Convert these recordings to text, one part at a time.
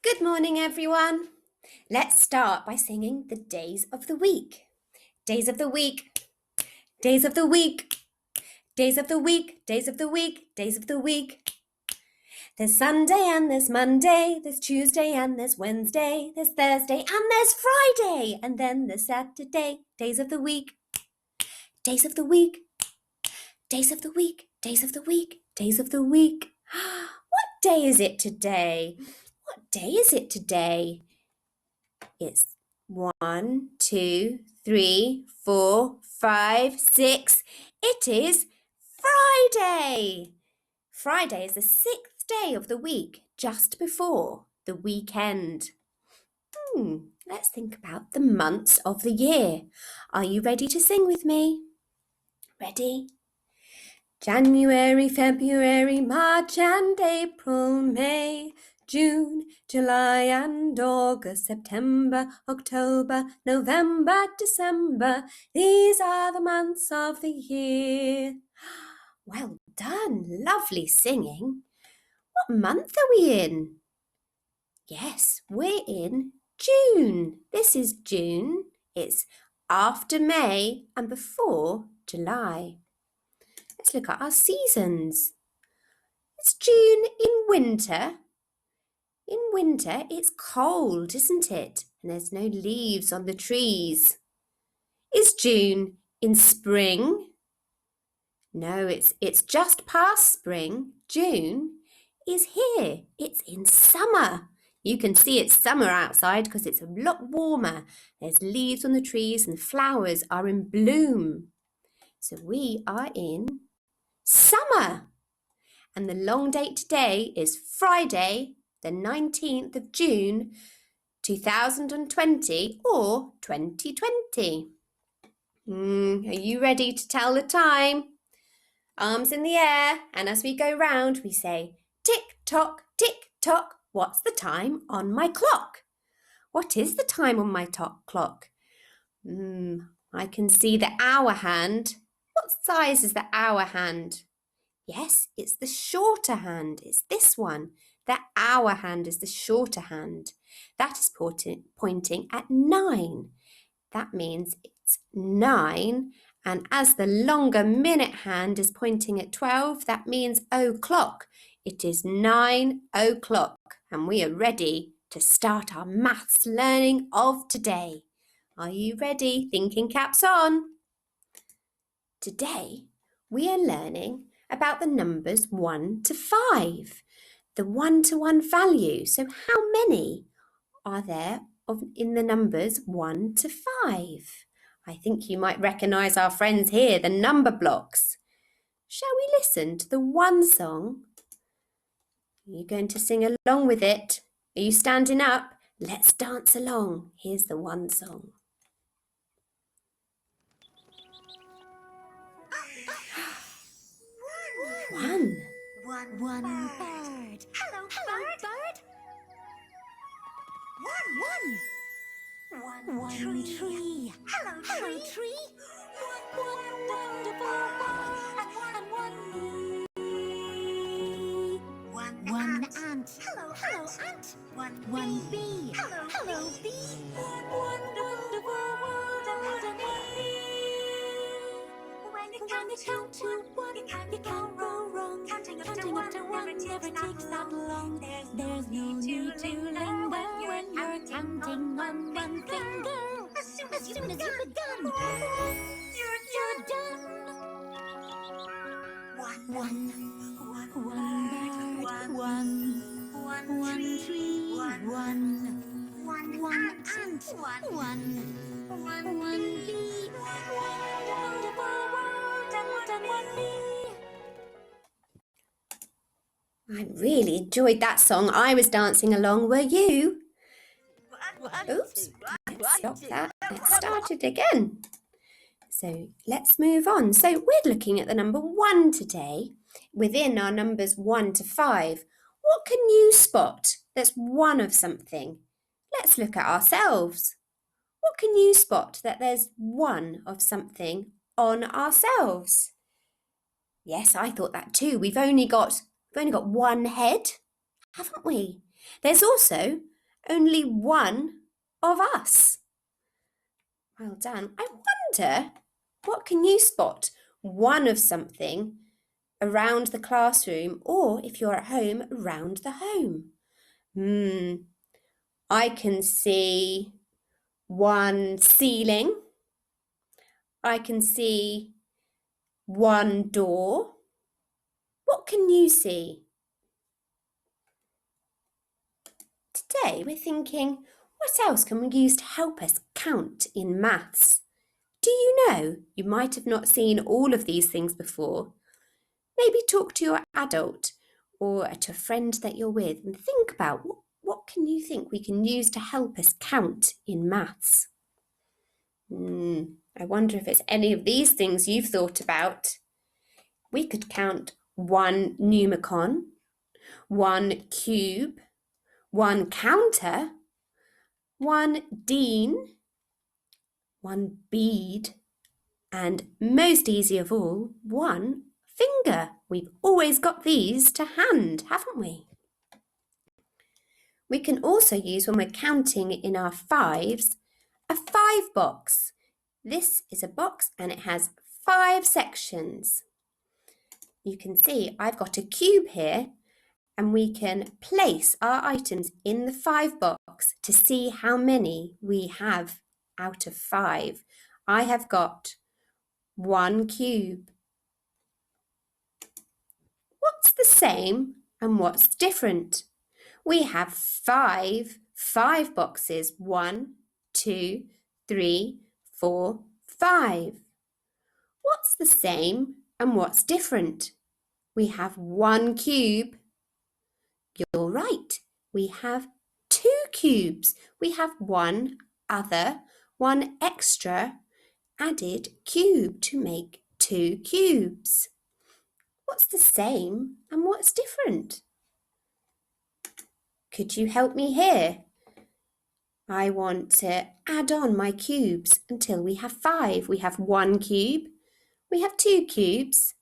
Good morning, everyone. Let's start by singing the days of the week. Days of the week, days of the week, days of the week, days of the week, days of the week. There's Sunday and there's Monday, there's Tuesday and there's Wednesday, there's Thursday and there's Friday, and then there's Saturday. Days of the week, days of the week, days of the week, days of the week, days of the week. What day is it today? What day is it today? It's 1, 2, 3, 4, 5, 6. It is Friday. Friday is the 6th day of the week, just before the weekend. Let's think about the months of the year. Are you ready to sing with me? Ready? January, February, March and April, May, June, July and August, September, October, November, December. These are the months of the year. Well done, lovely singing. What month are we in? Yes, we're in June. This is June. It's after May and before July. Let's look at our seasons. It's June in winter. In winter, it's cold, isn't it? And there's no leaves on the trees. Is June in spring? No, it's just past spring. June is here. It's in summer. You can see it's summer outside because it's a lot warmer. There's leaves on the trees and flowers are in bloom. So we are in summer. And the long date today is Friday, the 19th of June, 2020 or 2020. Are you ready to tell the time? Arms in the air, and as we go round, we say, tick tock, what's the time on my clock? What is the time on my clock? I can see the hour hand. What size is the hour hand? Yes, it's the shorter hand. It's this one. The hour hand is the shorter hand. That is pointing at 9. That means it's 9. And as the longer minute hand is pointing at 12, that means o'clock. It is 9 o'clock. And we are ready to start our maths learning of today. Are you ready? Thinking caps on. Today, we are learning about the numbers 1 to 5, the one-to-one value. So how many are there in the numbers 1 to 5? I think you might recognise our friends here, the number blocks. Shall we listen to the one song? Are you going to sing along with it? Are you standing up? Let's dance along. Here's the one song. One bird. Hello, bird. One tree. Hello, tree. One wonderful bird. And one bee. One ant. Hello, ant. One bee. Hello, bee. One wonderful world and one bee. When you count to one, you can't go wrong. Counting up to one never takes that long. There's no need to linger when you're counting on one finger. As soon as you've begun, you're done. One bird, one tree, one ant, one bee, one wonderful world and one bee. I really enjoyed that song. I was dancing along, were you? Oops, let's stop that. Let's start it again. So let's move on. So we're looking at the number 1 today within our numbers 1 to 5. What can you spot that's one of something? Let's look at ourselves. What can you spot that there's one of something on ourselves? Yes, I thought that too. We've only got one head, haven't we? There's also only one of us. Well done. I wonder, what can you spot one of something around the classroom, or if you're at home, around the home? I can see one ceiling. I can see one door. What can you see? Today we're thinking, what else can we use to help us count in maths? Do you know you might have not seen all of these things before? Maybe talk to your adult or to a friend that you're with and think about what can you think we can use to help us count in maths? I wonder if it's any of these things you've thought about. We could count one pneumicon, one cube, one counter, one dean, one bead, and most easy of all, one finger. We've always got these to hand, haven't we? We can also use, when we're counting in our fives, a 5 box. This is a box and it has 5 sections. You can see I've got a cube here, and we can place our items in the 5 box to see how many we have out of 5. I have got 1 cube. What's the same and what's different? We have 5 boxes. 1, 2, 3, 4, 5. What's the same and what's different? We have 1 cube. You're right. We have 2 cubes. We have one extra added cube to make 2 cubes. What's the same and what's different? Could you help me here? I want to add on my cubes until we have 5. We have 1 cube. We have 2 cubes.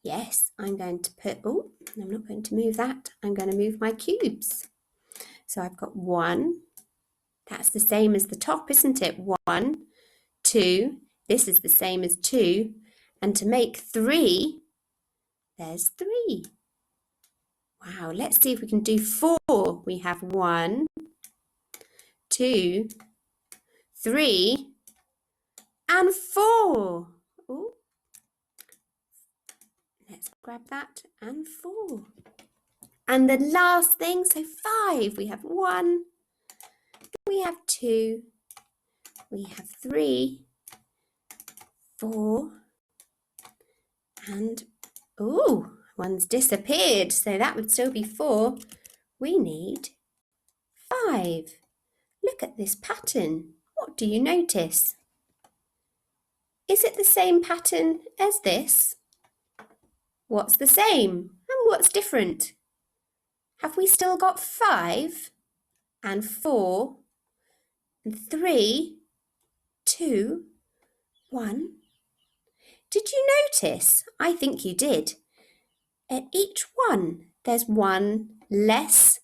Yes, I'm going to put, I'm not going to move that. I'm going to move my cubes. So I've got 1. That's the same as the top, isn't it? 1, 2. This is the same as 2. And to make 3, there's 3. Wow, let's see if we can do 4. We have 1, 2, 3, and 4. Ooh. Let's grab that, and 4. And the last thing, so 5. We have 1, we have 2, we have 3, 4, and one's disappeared, so that would still be 4. We need 5. Look at this pattern. What do you notice? Is it the same pattern as this? What's the same and what's different? Have we still got 5 and 4 and 3, 2, 1? Did you notice? I think you did. At each one, there's one less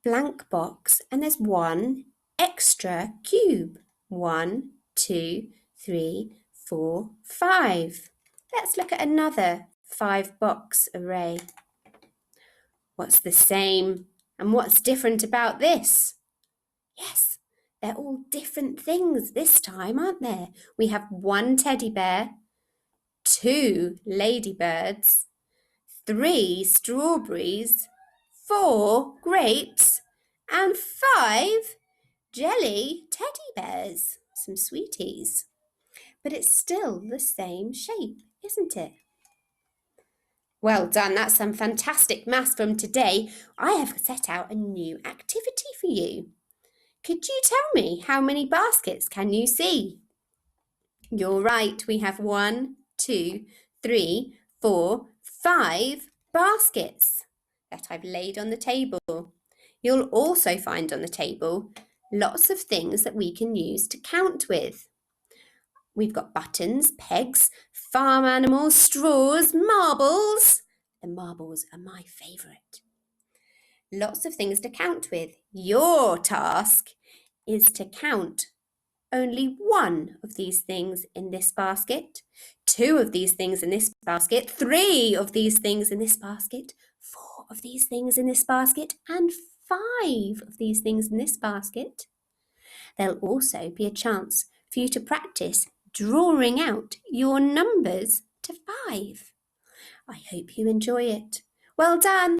blank box and there's one extra cube. 1, 2, 3, 4, 5. Let's look at another 5 box array. What's the same and what's different about this? Yes, they're all different things this time, aren't there? We have 1 teddy bear, 2 ladybirds, 3 strawberries, 4 grapes, and 5 jelly teddy bears, some sweeties. But it's still the same shape, isn't it? Well done, that's some fantastic maths from today. I have set out a new activity for you. Could you tell me how many baskets can you see? You're right, we have 1, 2, 3, 4, 5 baskets that I've laid on the table. You'll also find on the table lots of things that we can use to count with. We've got buttons, pegs, farm animals, straws, marbles. The marbles are my favourite. Lots of things to count with. Your task is to count only one of these things in this basket, two of these things in this basket, three of these things in this basket, four of these things in this basket, and five of these things in this basket. There'll also be a chance for you to practice drawing out your numbers to 5. I hope you enjoy it. Well done!